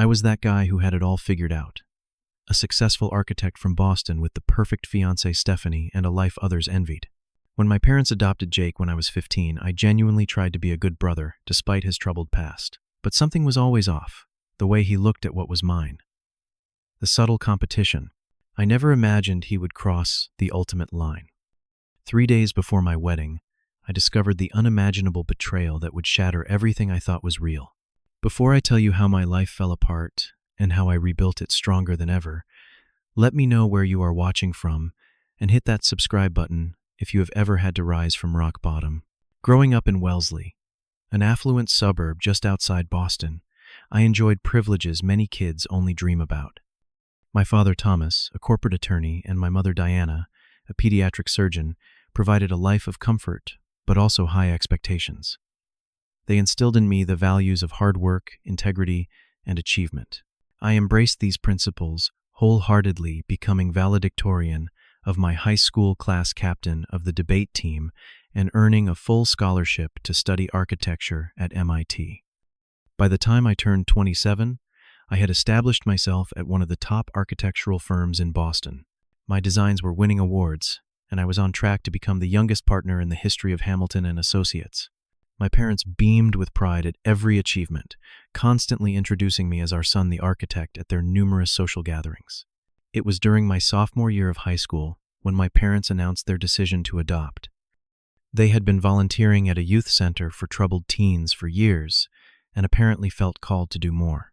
I was that guy who had it all figured out. A successful architect from Boston with the perfect fiancée Stephanie and a life others envied. When my parents adopted Jake when I was 15, I genuinely tried to be a good brother, despite his troubled past. But something was always off, the way he looked at what was mine. The subtle competition. I never imagined he would cross the ultimate line. 3 days before my wedding, I discovered the unimaginable betrayal that would shatter everything I thought was real. Before I tell you how my life fell apart and how I rebuilt it stronger than ever, let me know where you are watching from and hit that subscribe button if you have ever had to rise from rock bottom. Growing up in Wellesley, an affluent suburb just outside Boston, I enjoyed privileges many kids only dream about. My father Thomas, a corporate attorney, and my mother Diana, a pediatric surgeon, provided a life of comfort, but also high expectations. They instilled in me the values of hard work, integrity, and achievement. I embraced these principles wholeheartedly, becoming valedictorian of my high school class captain of the debate team and earning a full scholarship to study architecture at MIT. By the time I turned 27, I had established myself at one of the top architectural firms in Boston. My designs were winning awards, and I was on track to become the youngest partner in the history of Hamilton and Associates. My parents beamed with pride at every achievement, constantly introducing me as our son the architect at their numerous social gatherings. It was during my sophomore year of high school when my parents announced their decision to adopt. They had been volunteering at a youth center for troubled teens for years and apparently felt called to do more.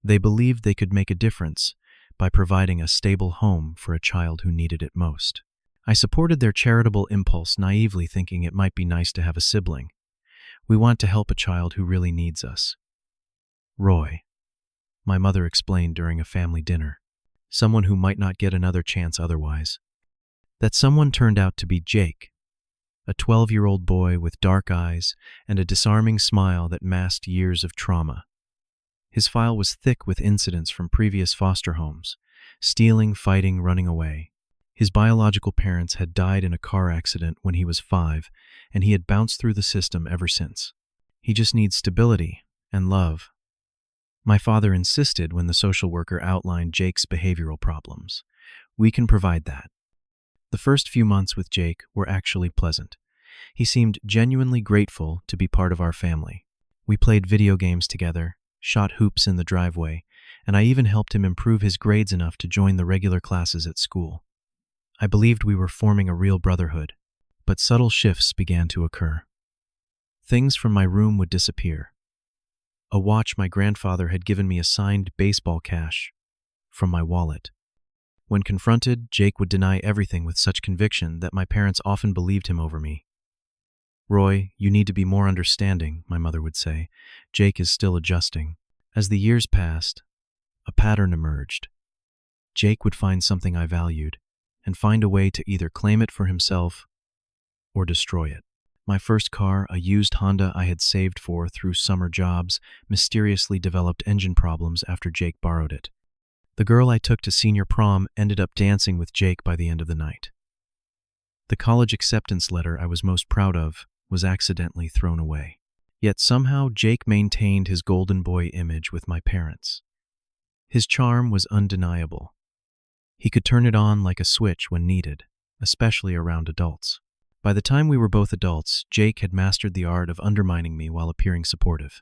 They believed they could make a difference by providing a stable home for a child who needed it most. I supported their charitable impulse, naively thinking it might be nice to have a sibling. We want to help a child who really needs us. Roy, my mother explained during a family dinner, someone who might not get another chance otherwise. That someone turned out to be Jake, a 12-year-old boy with dark eyes and a disarming smile that masked years of trauma. His file was thick with incidents from previous foster homes, stealing, fighting, running away. His biological parents had died in a car accident when he was 5, and he had bounced through the system ever since. He just needs stability and love. My father insisted when the social worker outlined Jake's behavioral problems. We can provide that. The first few months with Jake were actually pleasant. He seemed genuinely grateful to be part of our family. We played video games together, shot hoops in the driveway, and I even helped him improve his grades enough to join the regular classes at school. I believed we were forming a real brotherhood, but subtle shifts began to occur. Things from my room would disappear. A watch my grandfather had given me a signed baseball cash from my wallet. When confronted, Jake would deny everything with such conviction that my parents often believed him over me. "Roy, you need to be more understanding," my mother would say. "Jake is still adjusting." As the years passed, a pattern emerged. Jake would find something I valued and find a way to either claim it for himself or destroy it. My first car, a used Honda I had saved for through summer jobs, mysteriously developed engine problems after Jake borrowed it. The girl I took to senior prom ended up dancing with Jake by the end of the night. The college acceptance letter I was most proud of was accidentally thrown away. Yet somehow Jake maintained his golden boy image with my parents. His charm was undeniable. He could turn it on like a switch when needed, especially around adults. By the time we were both adults, Jake had mastered the art of undermining me while appearing supportive.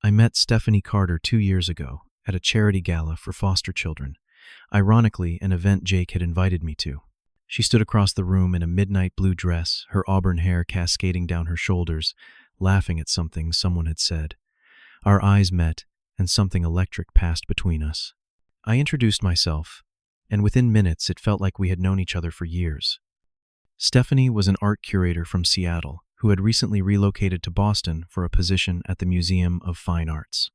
I met Stephanie Carter 2 years ago at a charity gala for foster children, ironically an event Jake had invited me to. She stood across the room in a midnight blue dress, her auburn hair cascading down her shoulders, laughing at something someone had said. Our eyes met, and something electric passed between us. I introduced myself, and within minutes it felt like we had known each other for years. Stephanie was an art curator from Seattle who had recently relocated to Boston for a position at the Museum of Fine Arts.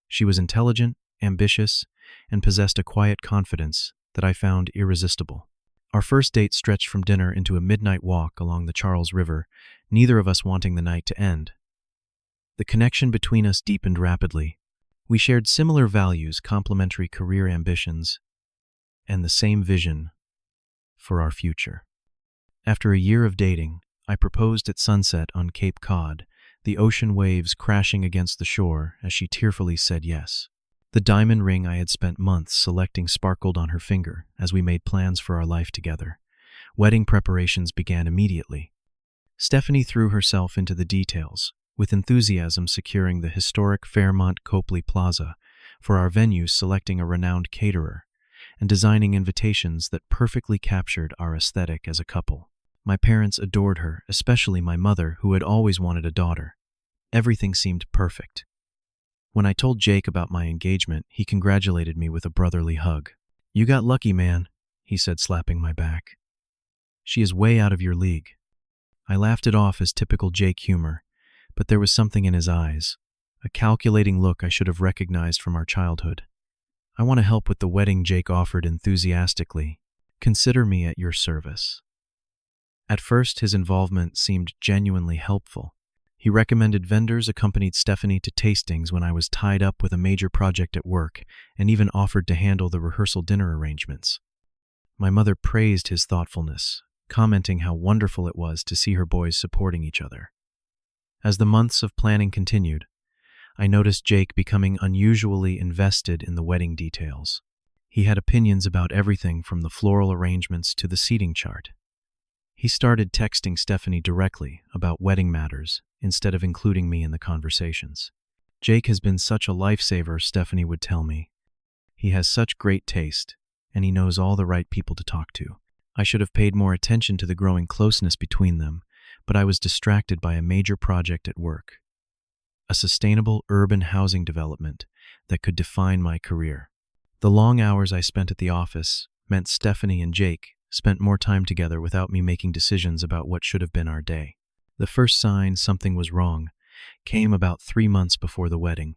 She was intelligent, ambitious, and possessed a quiet confidence that I found irresistible. Our first date stretched from dinner into a midnight walk along the Charles River, neither of us wanting the night to end. The connection between us deepened rapidly. We shared similar values, complementary career ambitions, and the same vision for our future. After a year of dating, I proposed at sunset on Cape Cod, the ocean waves crashing against the shore as she tearfully said yes. The diamond ring I had spent months selecting sparkled on her finger as we made plans for our life together. Wedding preparations began immediately. Stephanie threw herself into the details, with enthusiasm securing the historic Fairmont Copley Plaza for our venue, selecting a renowned caterer, and designing invitations that perfectly captured our aesthetic as a couple. My parents adored her, especially my mother, who had always wanted a daughter. Everything seemed perfect. When I told Jake about my engagement, he congratulated me with a brotherly hug. "You got lucky, man," he said, slapping my back. "She is way out of your league." I laughed it off as typical Jake humor, but there was something in his eyes, a calculating look I should have recognized from our childhood. "I want to help with the wedding," Jake offered enthusiastically. "Consider me at your service." At first, his involvement seemed genuinely helpful. He recommended vendors, accompanied Stephanie to tastings when I was tied up with a major project at work, and even offered to handle the rehearsal dinner arrangements. My mother praised his thoughtfulness, commenting how wonderful it was to see her boys supporting each other. As the months of planning continued, I noticed Jake becoming unusually invested in the wedding details. He had opinions about everything from the floral arrangements to the seating chart. He started texting Stephanie directly about wedding matters instead of including me in the conversations. "Jake has been such a lifesaver," Stephanie would tell me. "He has such great taste, and he knows all the right people to talk to." I should have paid more attention to the growing closeness between them, but I was distracted by a major project at work. A sustainable urban housing development that could define my career. The long hours I spent at the office meant Stephanie and Jake spent more time together without me making decisions about what should have been our day. The first sign something was wrong came about 3 months before the wedding.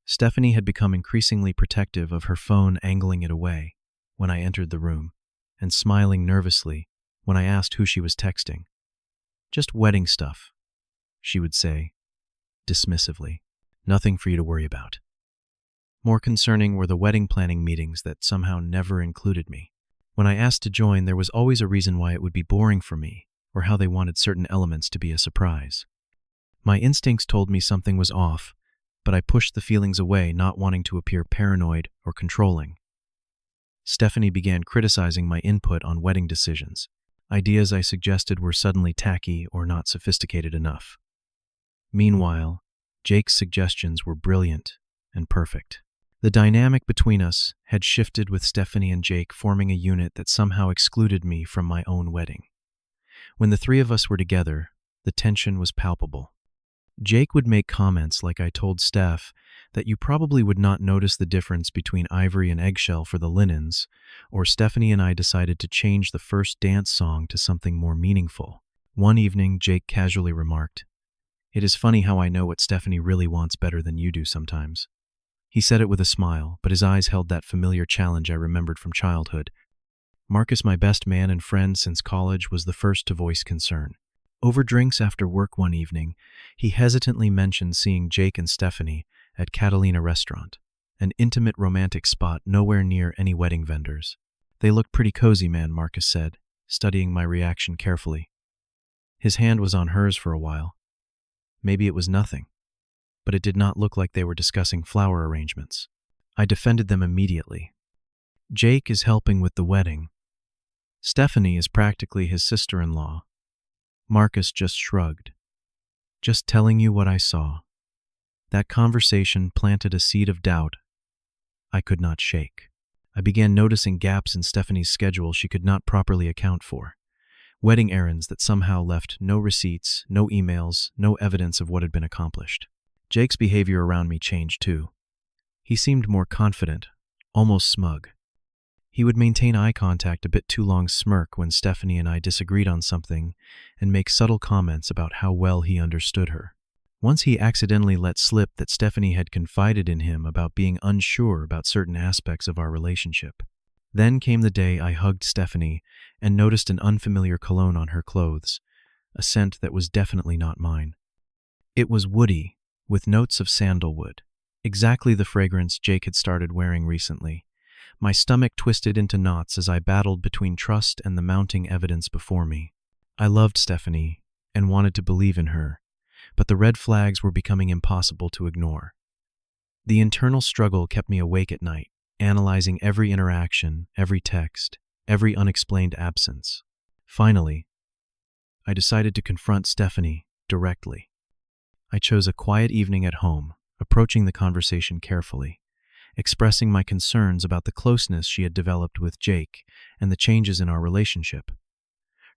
Stephanie had become increasingly protective of her phone, angling it away when I entered the room, and smiling nervously when I asked who she was texting. "Just wedding stuff," she would say, dismissively. "Nothing for you to worry about." More concerning were the wedding planning meetings that somehow never included me. When I asked to join, there was always a reason why it would be boring for me, or how they wanted certain elements to be a surprise. My instincts told me something was off, but I pushed the feelings away, not wanting to appear paranoid or controlling. Stephanie began criticizing my input on wedding decisions. Ideas I suggested were suddenly tacky or not sophisticated enough. Meanwhile, Jake's suggestions were brilliant and perfect. The dynamic between us had shifted, with Stephanie and Jake forming a unit that somehow excluded me from my own wedding. When the three of us were together, the tension was palpable. Jake would make comments like, "I told Steph that you probably would not notice the difference between ivory and eggshell for the linens," or Stephanie and I decided to change the first dance song to something more meaningful. One evening, Jake casually remarked, "It is funny how I know what Stephanie really wants better than you do sometimes." He said it with a smile, but his eyes held that familiar challenge I remembered from childhood. Marcus, my best man and friend since college, was the first to voice concern. Over drinks after work one evening, he hesitantly mentioned seeing Jake and Stephanie at Catalina Restaurant, an intimate romantic spot nowhere near any wedding vendors. "They look pretty cozy, man," Marcus said, studying my reaction carefully. His hand was on hers for a while. Maybe it was nothing, but it did not look like they were discussing flower arrangements. I defended them immediately. "Jake is helping with the wedding. Stephanie is practically his sister-in-law." Marcus just shrugged. "Just telling you what I saw." That conversation planted a seed of doubt I could not shake. I began noticing gaps in Stephanie's schedule she could not properly account for. Wedding errands that somehow left no receipts, no emails, no evidence of what had been accomplished. Jake's behavior around me changed too. He seemed more confident, almost smug. He would maintain eye contact, a bit too long smirk when Stephanie and I disagreed on something, and make subtle comments about how well he understood her. Once he accidentally let slip that Stephanie had confided in him about being unsure about certain aspects of our relationship. Then came the day I hugged Stephanie and noticed an unfamiliar cologne on her clothes, a scent that was definitely not mine. It was woody, with notes of sandalwood, exactly the fragrance Jake had started wearing recently. My stomach twisted into knots as I battled between trust and the mounting evidence before me. I loved Stephanie and wanted to believe in her, but the red flags were becoming impossible to ignore. The internal struggle kept me awake at night, analyzing every interaction, every text, every unexplained absence. Finally, I decided to confront Stephanie directly. I chose a quiet evening at home, approaching the conversation carefully, expressing my concerns about the closeness she had developed with Jake and the changes in our relationship.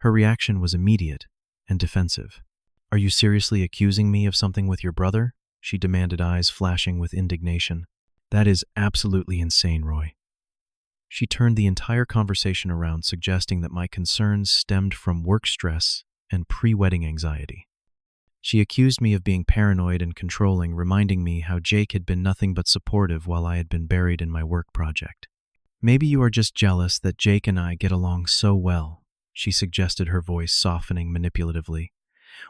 Her reaction was immediate and defensive. "Are you seriously accusing me of something with your brother?" she demanded, eyes flashing with indignation. "That is absolutely insane, Roy." She turned the entire conversation around, suggesting that my concerns stemmed from work stress and pre-wedding anxiety. She accused me of being paranoid and controlling, reminding me how Jake had been nothing but supportive while I had been buried in my work project. "Maybe you are just jealous that Jake and I get along so well," she suggested, her voice softening manipulatively.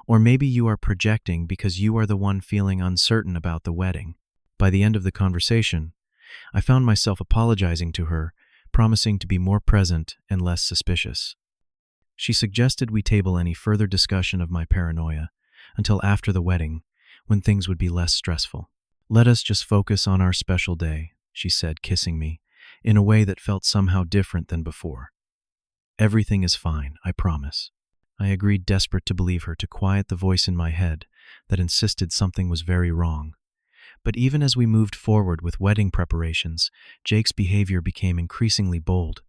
"Or maybe you are projecting because you are the one feeling uncertain about the wedding." By the end of the conversation, I found myself apologizing to her, promising to be more present and less suspicious. She suggested we table any further discussion of my paranoia until after the wedding, when things would be less stressful. "Let us just focus on our special day," she said, kissing me, in a way that felt somehow different than before. "Everything is fine, I promise." I agreed, desperate to believe her, to quiet the voice in my head that insisted something was very wrong. But even as we moved forward with wedding preparations, Jake's behavior became increasingly bold.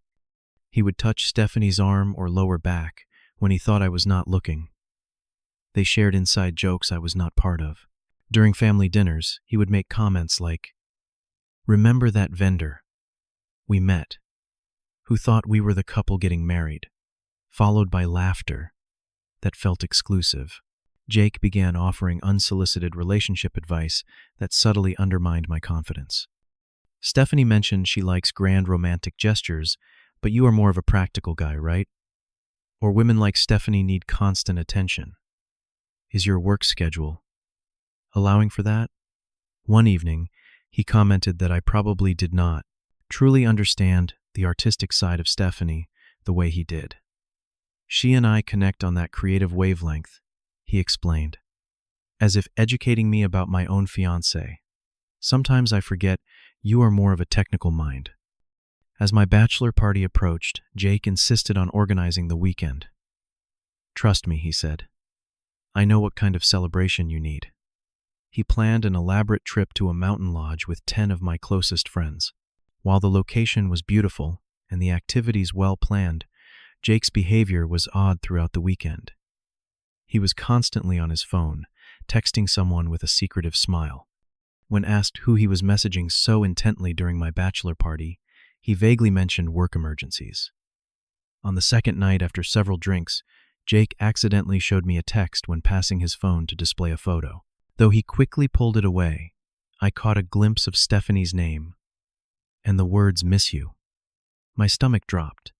He would touch Stephanie's arm or lower back when he thought I was not looking. They shared inside jokes I was not part of. During family dinners, he would make comments like, "Remember that vendor we met, who thought we were the couple getting married?" followed by laughter that felt exclusive. Jake began offering unsolicited relationship advice that subtly undermined my confidence. "Stephanie mentioned she likes grand romantic gestures, but you are more of a practical guy, right? Or women like Stephanie need constant attention. Is your work schedule allowing for that?" One evening, he commented that I probably did not truly understand the artistic side of Stephanie the way he did. "She and I connect on that creative wavelength," he explained, as if educating me about my own fiancée. "Sometimes I forget you are more of a technical mind." As my bachelor party approached, Jake insisted on organizing the weekend. "Trust me," he said. "I know what kind of celebration you need." He planned an elaborate trip to a mountain lodge with 10 of my closest friends. While the location was beautiful and the activities well planned, Jake's behavior was odd throughout the weekend. He was constantly on his phone, texting someone with a secretive smile. When asked who he was messaging so intently during my bachelor party, he vaguely mentioned work emergencies. On the second night, after several drinks, Jake accidentally showed me a text when passing his phone to display a photo. Though he quickly pulled it away, I caught a glimpse of Stephanie's name and the words "miss you." My stomach dropped,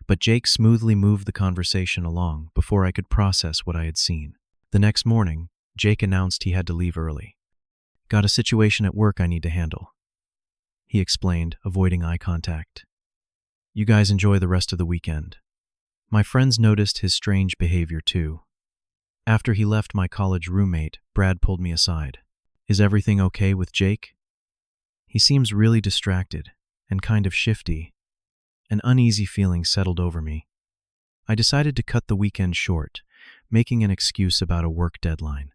but Jake smoothly moved the conversation along before I could process what I had seen. The next morning, Jake announced he had to leave early. "Got a situation at work I need to handle," he explained, avoiding eye contact. "You guys enjoy the rest of the weekend." My friends noticed his strange behavior too. After he left, my college roommate, Brad, pulled me aside. "Is everything okay with Jake? He seems really distracted and kind of shifty." An uneasy feeling settled over me. I decided to cut the weekend short, making an excuse about a work deadline.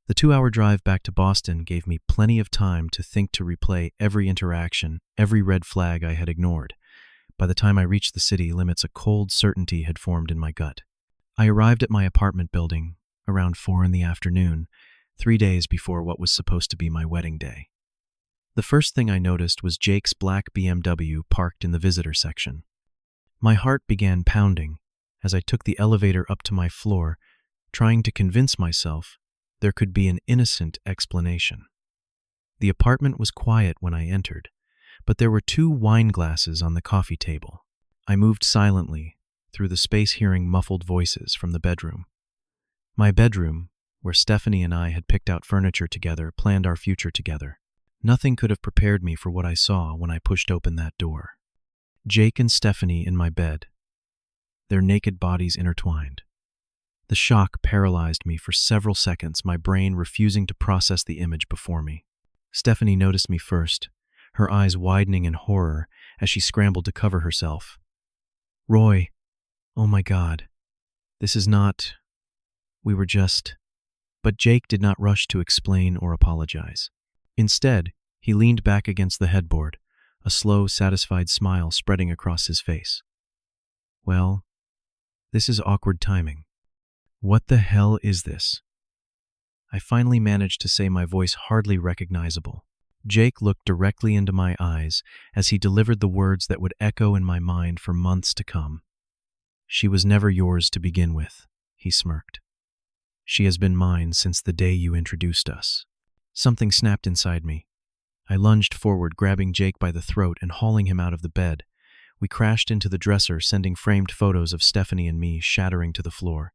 The 2-hour drive back to Boston gave me plenty of time to think, to replay every interaction, every red flag I had ignored. By the time I reached the city limits, a cold certainty had formed in my gut. I arrived at my apartment building around 4 in the afternoon, 3 days before what was supposed to be my wedding day. The first thing I noticed was Jake's black BMW parked in the visitor section. My heart began pounding as I took the elevator up to my floor, trying to convince myself there could be an innocent explanation. The apartment was quiet when I entered, but there were 2 wine glasses on the coffee table. I moved silently through the space, hearing muffled voices from the bedroom. My bedroom, where Stephanie and I had picked out furniture together, planned our future together. Nothing could have prepared me for what I saw when I pushed open that door. Jake and Stephanie in my bed, their naked bodies intertwined. The shock paralyzed me for several seconds, my brain refusing to process the image before me. Stephanie noticed me first, her eyes widening in horror as she scrambled to cover herself. Roy, oh my God, this is not... We were just... But Jake did not rush to explain or apologize. Instead, he leaned back against the headboard, a slow, satisfied smile spreading across his face. Well, this is awkward timing. What the hell is this? I finally managed to say, my voice hardly recognizable. Jake looked directly into my eyes as he delivered the words that would echo in my mind for months to come. She was never yours to begin with, he smirked. She has been mine since the day you introduced us. Something snapped inside me. I lunged forward, grabbing Jake by the throat and hauling him out of the bed. We crashed into the dresser, sending framed photos of Stephanie and me shattering to the floor.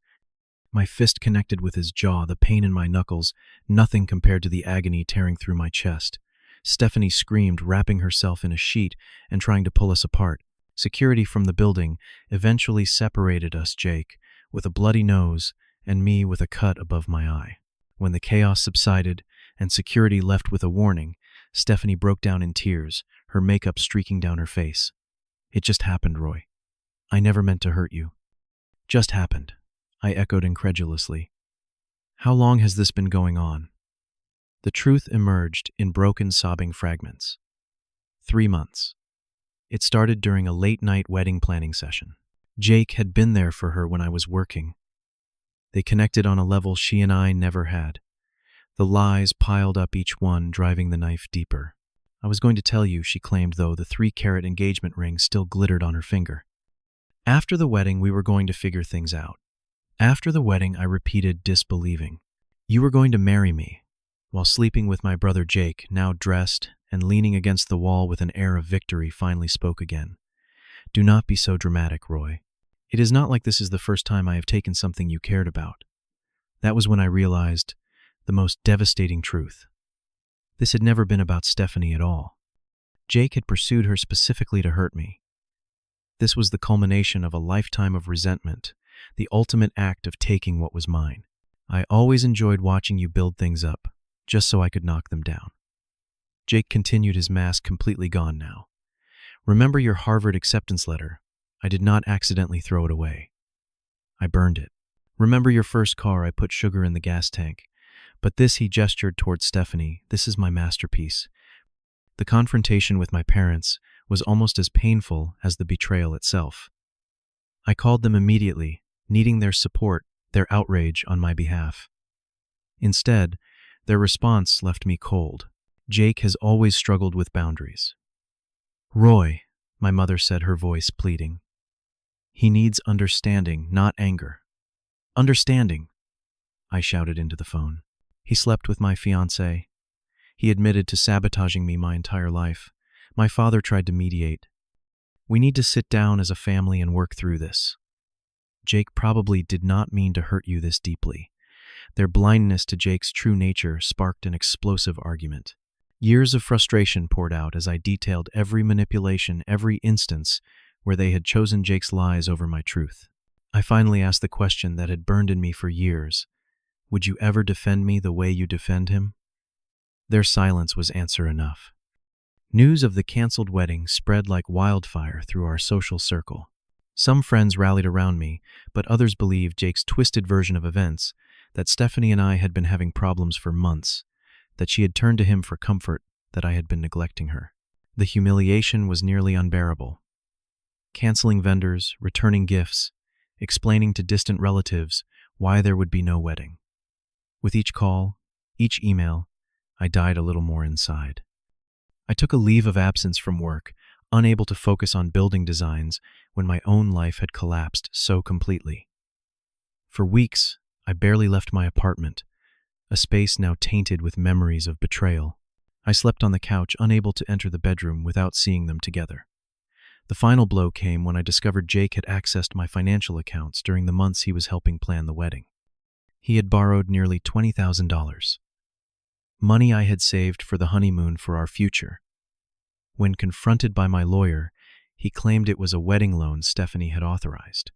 My fist connected with his jaw, the pain in my knuckles, nothing compared to the agony tearing through my chest. Stephanie screamed, wrapping herself in a sheet and trying to pull us apart. Security from the building eventually separated us, Jake, with a bloody nose, and me with a cut above my eye. When the chaos subsided and security left with a warning, Stephanie broke down in tears, her makeup streaking down her face. It just happened, Roy. I never meant to hurt you. Just happened, I echoed incredulously. How long has this been going on? The truth emerged in broken, sobbing fragments. 3 months. It started during a late-night wedding planning session. Jake had been there for her when I was working. They connected on a level she and I never had. The lies piled up, each one driving the knife deeper. I was going to tell you, she claimed, though the 3-carat engagement ring still glittered on her finger. After the wedding, we were going to figure things out. After the wedding, I repeated, disbelieving. You were going to marry me, while sleeping with my brother Jake, now dressed and leaning against the wall with an air of victory, finally spoke again. Do not be so dramatic, Roy. It is not like this is the first time I have taken something you cared about. That was when I realized the most devastating truth. This had never been about Stephanie at all. Jake had pursued her specifically to hurt me. This was the culmination of a lifetime of resentment, the ultimate act of taking what was mine. I always enjoyed watching you build things up, just so I could knock them down. Jake continued, his mask completely gone now. Remember your Harvard acceptance letter? I did not accidentally throw it away. I burned it. Remember your first car? I put sugar in the gas tank. But this, he gestured towards Stephanie, this is my masterpiece. The confrontation with my parents was almost as painful as the betrayal itself. I called them immediately, needing their support, their outrage on my behalf. Instead, their response left me cold. Jake has always struggled with boundaries. Roy, my mother said, her voice pleading. He needs understanding, not anger. Understanding, I shouted into the phone. He slept with my fiancée. He admitted to sabotaging me my entire life. My father tried to mediate. We need to sit down as a family and work through this. Jake probably did not mean to hurt you this deeply. Their blindness to Jake's true nature sparked an explosive argument. Years of frustration poured out as I detailed every manipulation, every instance where they had chosen Jake's lies over my truth. I finally asked the question that had burned in me for years. Would you ever defend me the way you defend him? Their silence was answer enough. News of the canceled wedding spread like wildfire through our social circle. Some friends rallied around me, but others believed Jake's twisted version of events, that Stephanie and I had been having problems for months, that she had turned to him for comfort, that I had been neglecting her. The humiliation was nearly unbearable. Canceling vendors, returning gifts, explaining to distant relatives why there would be no wedding. With each call, each email, I died a little more inside. I took a leave of absence from work, unable to focus on building designs when my own life had collapsed so completely. For weeks, I barely left my apartment, a space now tainted with memories of betrayal. I slept on the couch, unable to enter the bedroom without seeing them together. The final blow came when I discovered Jake had accessed my financial accounts during the months he was helping plan the wedding. He had borrowed nearly $20,000. Money I had saved for the honeymoon for our future. When confronted by my lawyer, he claimed it was a wedding loan Stephanie had authorized.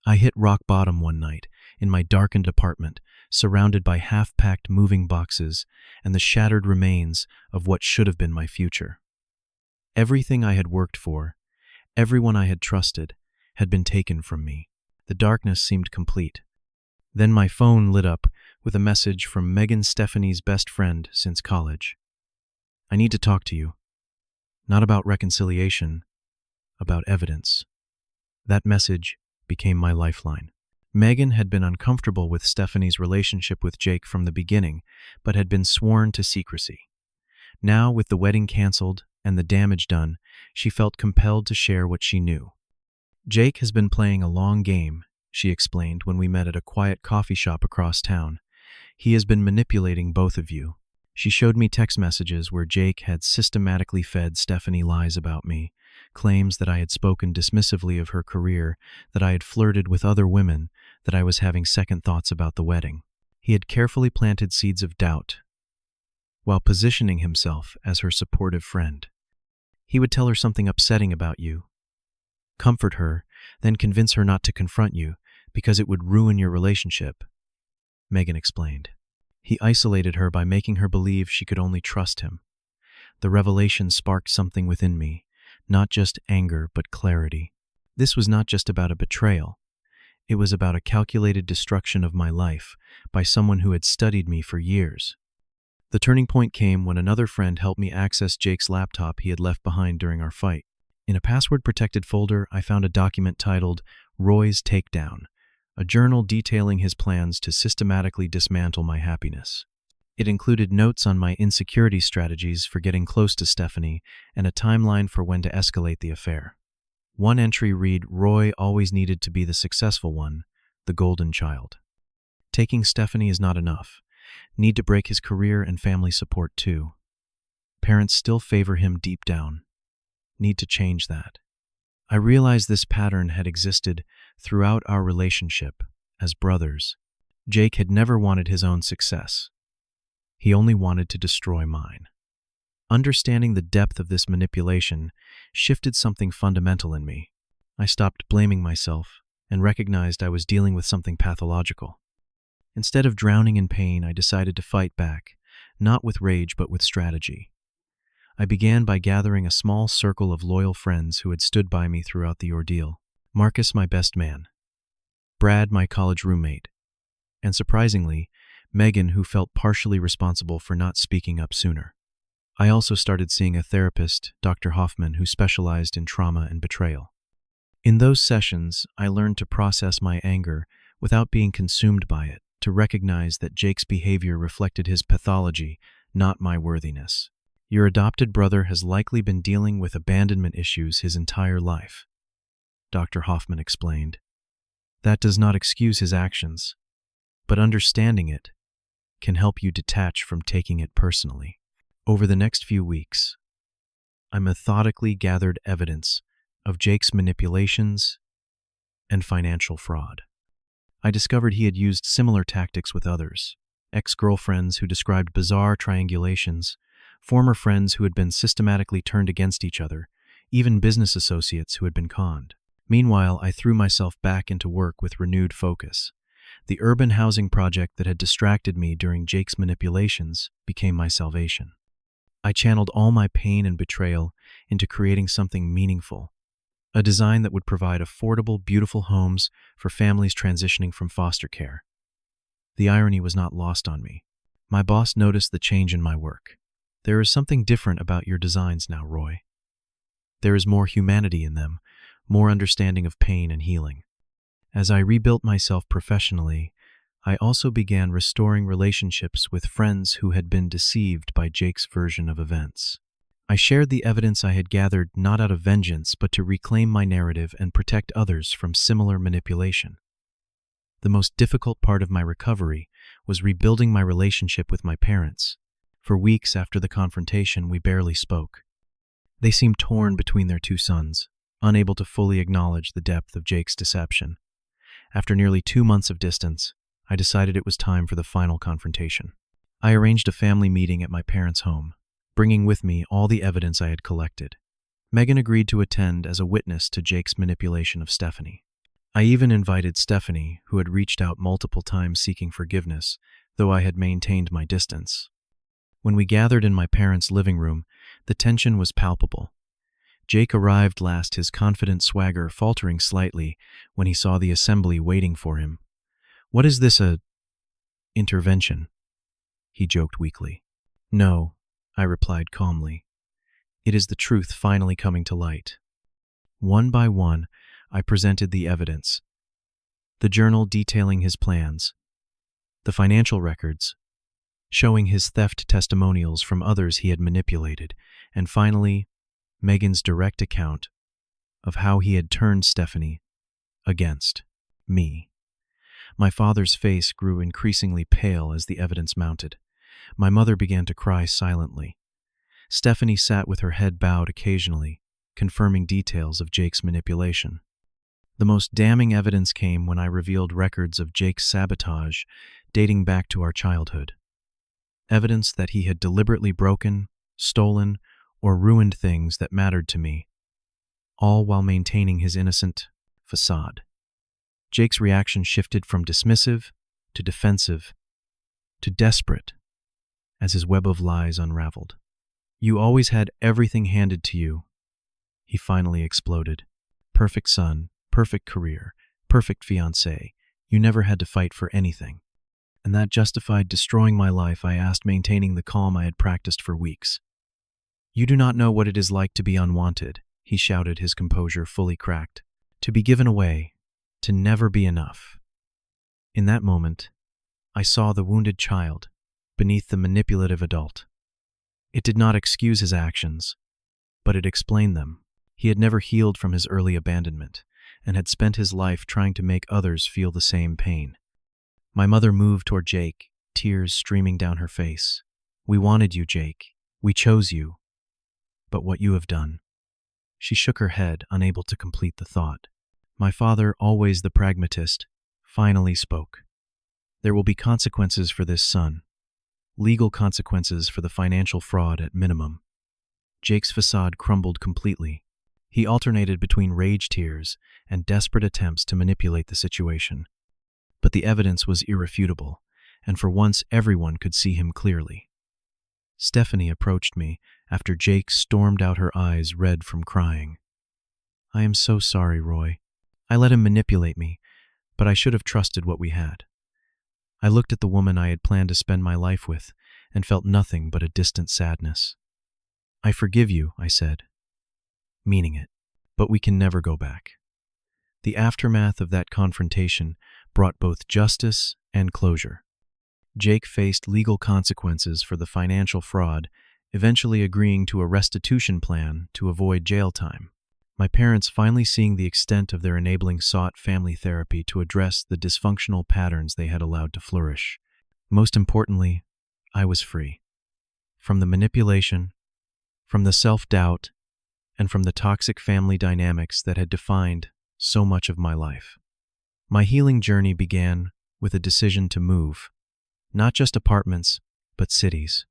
I hit rock bottom one night, in my darkened apartment, surrounded by half-packed moving boxes and the shattered remains of what should have been my future. Everything I had worked for, everyone I had trusted, had been taken from me. The darkness seemed complete. Then my phone lit up with a message from Megan, Stephanie's best friend since college. "I need to talk to you. Not about reconciliation, about evidence." That message became my lifeline. Megan had been uncomfortable with Stephanie's relationship with Jake from the beginning, but had been sworn to secrecy. Now, with the wedding canceled and the damage done, she felt compelled to share what she knew. "Jake has been playing a long game," she explained when we met at a quiet coffee shop across town. "He has been manipulating both of you." She showed me text messages where Jake had systematically fed Stephanie lies about me, claims that I had spoken dismissively of her career, that I had flirted with other women, that I was having second thoughts about the wedding. He had carefully planted seeds of doubt, while positioning himself as her supportive friend. He would tell her something upsetting about you, comfort her, then convince her not to confront you because it would ruin your relationship, Megan explained. He isolated her by making her believe she could only trust him. The revelation sparked something within me, not just anger but clarity. This was not just about a betrayal. It was about a calculated destruction of my life by someone who had studied me for years. The turning point came when another friend helped me access Jake's laptop he had left behind during our fight. In a password-protected folder, I found a document titled Roy's Takedown, a journal detailing his plans to systematically dismantle my happiness. It included notes on my insecurity strategies for getting close to Stephanie and a timeline for when to escalate the affair. One entry read, "Roy always needed to be the successful one, the golden child. Taking Stephanie is not enough. Need to break his career and family support too. Parents still favor him deep down. Need to change that." I realized this pattern had existed throughout our relationship as brothers. Jake had never wanted his own success. He only wanted to destroy mine. Understanding the depth of this manipulation shifted something fundamental in me. I stopped blaming myself and recognized I was dealing with something pathological. Instead of drowning in pain, I decided to fight back, not with rage but with strategy. I began by gathering a small circle of loyal friends who had stood by me throughout the ordeal. Marcus, my best man. Brad, my college roommate. And surprisingly, Megan, who felt partially responsible for not speaking up sooner. I also started seeing a therapist, Dr. Hoffman, who specialized in trauma and betrayal. In those sessions, I learned to process my anger without being consumed by it, to recognize that Jake's behavior reflected his pathology, not my worthiness. "Your adopted brother has likely been dealing with abandonment issues his entire life," Dr. Hoffman explained. "That does not excuse his actions, but understanding it can help you detach from taking it personally." Over the next few weeks, I methodically gathered evidence of Jake's manipulations and financial fraud. I discovered he had used similar tactics with others, ex-girlfriends who described bizarre triangulations, former friends who had been systematically turned against each other, even business associates who had been conned. Meanwhile, I threw myself back into work with renewed focus. The urban housing project that had distracted me during Jake's manipulations became my salvation. I channeled all my pain and betrayal into creating something meaningful, a design that would provide affordable, beautiful homes for families transitioning from foster care. The irony was not lost on me. My boss noticed the change in my work. "There is something different about your designs now, Roy. There is more humanity in them, more understanding of pain and healing." As I rebuilt myself professionally, I also began restoring relationships with friends who had been deceived by Jake's version of events. I shared the evidence I had gathered not out of vengeance but to reclaim my narrative and protect others from similar manipulation. The most difficult part of my recovery was rebuilding my relationship with my parents. For weeks after the confrontation, we barely spoke. They seemed torn between their two sons, unable to fully acknowledge the depth of Jake's deception. After nearly 2 months of distance, I decided it was time for the final confrontation. I arranged a family meeting at my parents' home, bringing with me all the evidence I had collected. Megan agreed to attend as a witness to Jake's manipulation of Stephanie. I even invited Stephanie, who had reached out multiple times seeking forgiveness, though I had maintained my distance. When we gathered in my parents' living room, the tension was palpable. Jake arrived last, his confident swagger faltering slightly when he saw the assembly waiting for him. "What is this, a intervention?" he joked weakly. "No," I replied calmly. "It is the truth finally coming to light." One by one, I presented the evidence. The journal detailing his plans, the financial records, showing his theft testimonials from others he had manipulated, and finally, Megan's direct account of how he had turned Stephanie against me. My father's face grew increasingly pale as the evidence mounted. My mother began to cry silently. Stephanie sat with her head bowed occasionally, confirming details of Jake's manipulation. The most damning evidence came when I revealed records of Jake's sabotage dating back to our childhood. Evidence that he had deliberately broken, stolen, or ruined things that mattered to me, all while maintaining his innocent facade. Jake's reaction shifted from dismissive to defensive to desperate as his web of lies unraveled. "You always had everything handed to you," he finally exploded. "Perfect son, perfect career, perfect fiancée. You never had to fight for anything. And that justified destroying my life," I asked, maintaining the calm I had practiced for weeks. "You do not know what it is like to be unwanted," he shouted, his composure fully cracked. "To be given away, to never be enough." In that moment, I saw the wounded child beneath the manipulative adult. It did not excuse his actions, but it explained them. He had never healed from his early abandonment and had spent his life trying to make others feel the same pain. My mother moved toward Jake, tears streaming down her face. "We wanted you, Jake. We chose you. But what you have done." She shook her head, unable to complete the thought. My father, always the pragmatist, finally spoke. "There will be consequences for this, son. Legal consequences for the financial fraud at minimum." Jake's facade crumbled completely. He alternated between rage tears and desperate attempts to manipulate the situation. But the evidence was irrefutable, and for once everyone could see him clearly. Stephanie approached me after Jake stormed out, her eyes red from crying. "I am so sorry, Roy. I let him manipulate me, but I should have trusted what we had." I looked at the woman I had planned to spend my life with and felt nothing but a distant sadness. "I forgive you," I said, meaning it, "but we can never go back." The aftermath of that confrontation brought both justice and closure. Jake faced legal consequences for the financial fraud, eventually agreeing to a restitution plan to avoid jail time. My parents, finally seeing the extent of their enabling, sought family therapy to address the dysfunctional patterns they had allowed to flourish. Most importantly, I was free. From the manipulation, from the self-doubt, and from the toxic family dynamics that had defined so much of my life. My healing journey began with a decision to move, not just apartments, but cities.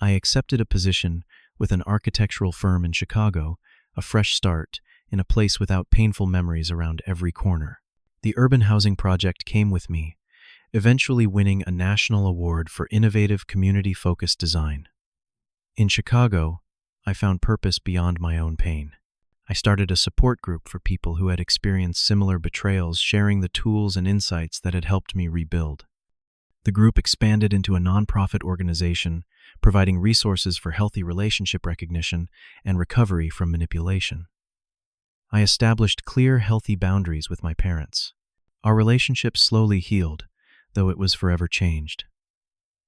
I accepted a position with an architectural firm in Chicago, a fresh start in a place without painful memories around every corner. The urban housing project came with me, eventually winning a national award for innovative, community-focused design. In Chicago, I found purpose beyond my own pain. I started a support group for people who had experienced similar betrayals, sharing the tools and insights that had helped me rebuild. The group expanded into a nonprofit organization, providing resources for healthy relationship recognition and recovery from manipulation. I established clear, healthy boundaries with my parents. Our relationship slowly healed, though it was forever changed.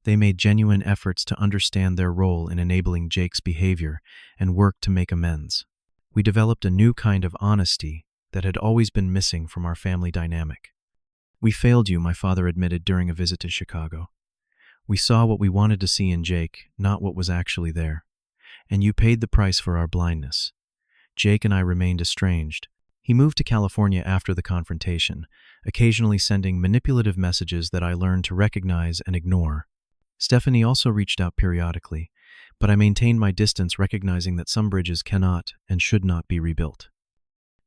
They made genuine efforts to understand their role in enabling Jake's behavior and worked to make amends. We developed a new kind of honesty that had always been missing from our family dynamic. "We failed you," my father admitted during a visit to Chicago. "We saw what we wanted to see in Jake, not what was actually there. And you paid the price for our blindness." Jake and I remained estranged. He moved to California after the confrontation, occasionally sending manipulative messages that I learned to recognize and ignore. Stephanie also reached out periodically, but I maintained my distance, recognizing that some bridges cannot and should not be rebuilt.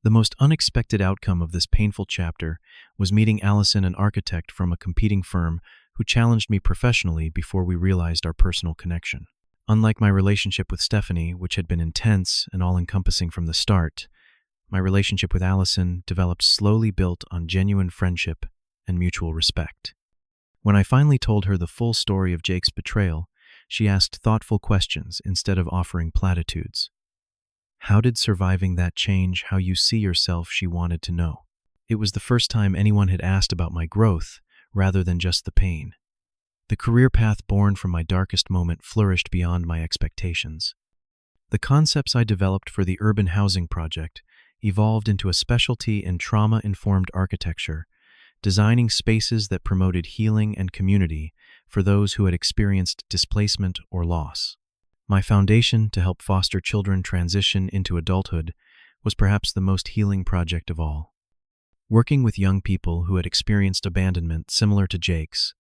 The most unexpected outcome of this painful chapter was meeting Allison, an architect from a competing firm, who challenged me professionally before we realized our personal connection. Unlike my relationship with Stephanie, which had been intense and all-encompassing from the start, my relationship with Allison developed slowly, built on genuine friendship and mutual respect. When I finally told her the full story of Jake's betrayal, she asked thoughtful questions instead of offering platitudes. How did surviving that change how you see yourself, she wanted to know. It was the first time anyone had asked about my growth rather than just the pain. The career path born from my darkest moment flourished beyond my expectations. The concepts I developed for the urban housing project evolved into a specialty in trauma-informed architecture, designing spaces that promoted healing and community for those who had experienced displacement or loss. My foundation to help foster children transition into adulthood was perhaps the most healing project of all. Working with young people who had experienced abandonment similar to Jake's,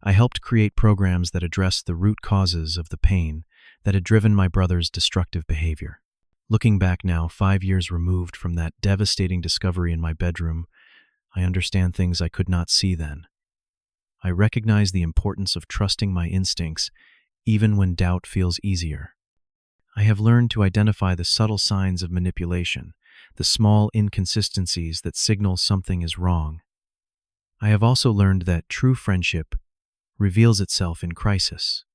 I helped create programs that addressed the root causes of the pain that had driven my brother's destructive behavior. Looking back now, 5 years removed from that devastating discovery in my bedroom, I understand things I could not see then. I recognize the importance of trusting my instincts even when doubt feels easier. I have learned to identify the subtle signs of manipulation, the small inconsistencies that signal something is wrong. I have also learned that true friendship reveals itself in crisis.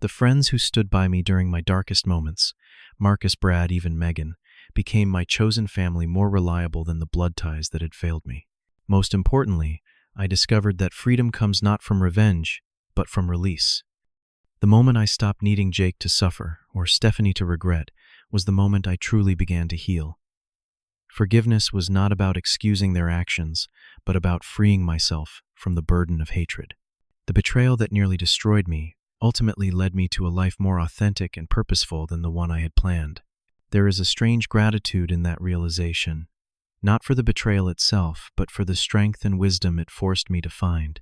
The friends who stood by me during my darkest moments, Marcus, Brad, even Megan, became my chosen family, more reliable than the blood ties that had failed me. Most importantly, I discovered that freedom comes not from revenge, but from release. The moment I stopped needing Jake to suffer or Stephanie to regret was the moment I truly began to heal. Forgiveness was not about excusing their actions, but about freeing myself from the burden of hatred. The betrayal that nearly destroyed me ultimately led me to a life more authentic and purposeful than the one I had planned. There is a strange gratitude in that realization, not for the betrayal itself, but for the strength and wisdom it forced me to find.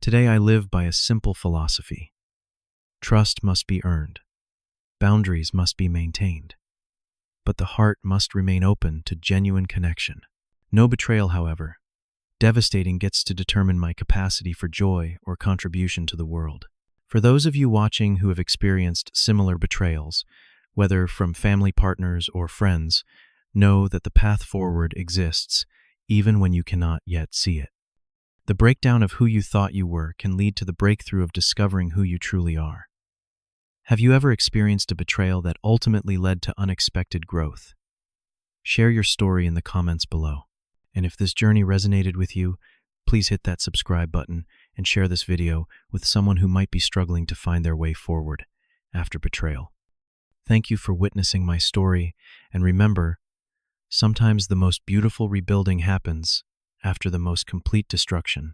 Today I live by a simple philosophy. Trust must be earned. Boundaries must be maintained. But the heart must remain open to genuine connection. No betrayal, however, devastating, gets to determine my capacity for joy or contribution to the world. For those of you watching who have experienced similar betrayals, whether from family partners or friends, know that the path forward exists, even when you cannot yet see it. The breakdown of who you thought you were can lead to the breakthrough of discovering who you truly are. Have you ever experienced a betrayal that ultimately led to unexpected growth? Share your story in the comments below. And if this journey resonated with you, please hit that subscribe button and share this video with someone who might be struggling to find their way forward after betrayal. Thank you for witnessing my story, and remember, sometimes the most beautiful rebuilding happens after the most complete destruction.